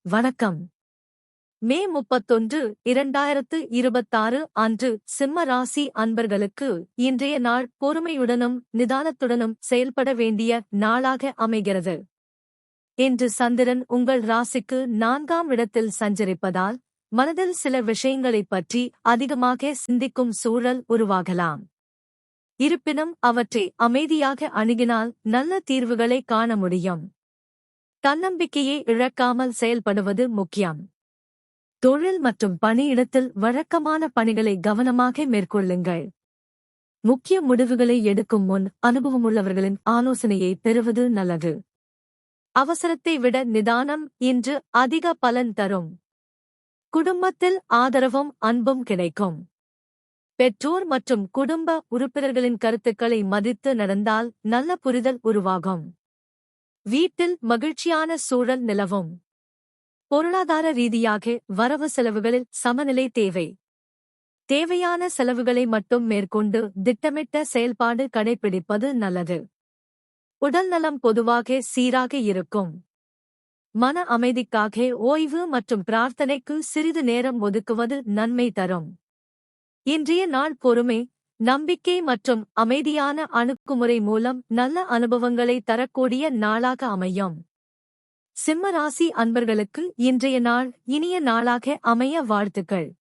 வணக்கம். மே 31, 2026 அன்று சிம்ம ராசி அன்பர்களுக்கு இன்றைய நாள் பொறுமையுடனும் நிதானத்துடனும் செயல்பட வேண்டிய நாளாக அமைகிறது. இன்று சந்திரன் உங்கள் ராசிக்கு 4ஆம் இடத்தில் சஞ்சரிப்பதால் மனதில் சில விஷயங்களைப் பற்றி அதிகமாக சிந்திக்கும் சூழல் உருவாகலாம். இருப்பினும் அவற்றை அமைதியாக அணுகினால் நல்ல தீர்வுகளை காண முடியும். தன்னம்பிக்கையை இழக்காமல் செயல்படுவது முக்கியம். தொழில் மற்றும் பணியிடத்தில் வழக்கமான பணிகளை கவனமாக மேற்கொள்ளுங்கள். முக்கிய முடிவுகளை எடுக்கும் முன் அனுபவமுள்ளவர்களின் ஆலோசனையை பெறுவது நல்லது. அவசரத்தை விட நிதானம் இன்று அதிக பலன் தரும். குடும்பத்தில் ஆதரவும் அன்பும் கிடைக்கும். பெற்றோர் மற்றும் குடும்ப உறுப்பினர்களின் கருத்துக்களை மதித்து நடந்தால் நல்ல புரிதல் உருவாகும். வீட்டில் மகிழ்ச்சியான சூழல் நிலவும். பொருளாதார ரீதியாக வரவு செலவுகளில் சமநிலை தேவை. தேவையான செலவுகளை மட்டும் மேற்கொண்டு திட்டமிட்ட செயல்பாடு கடைபிடிப்பது நல்லது. உடல்நலம் பொதுவாக சீராக இருக்கும். மன அமைதிக்காக ஓய்வு மற்றும் பிரார்த்தனைக்கு சிறிது நேரம் ஒதுக்குவது நன்மை தரும். இன்றைய நாள் பொறுமை, நம்பிக்கை மற்றும் அமைதியான அணுகுமுறை மூலம் நல்ல அனுபவங்களை தரக்கூடிய நாளாக அமையும். சிம்ம ராசி அன்பர்களுக்கு இன்றைய நாள் இனிய நாளாக அமைய வாழ்த்துக்கள்.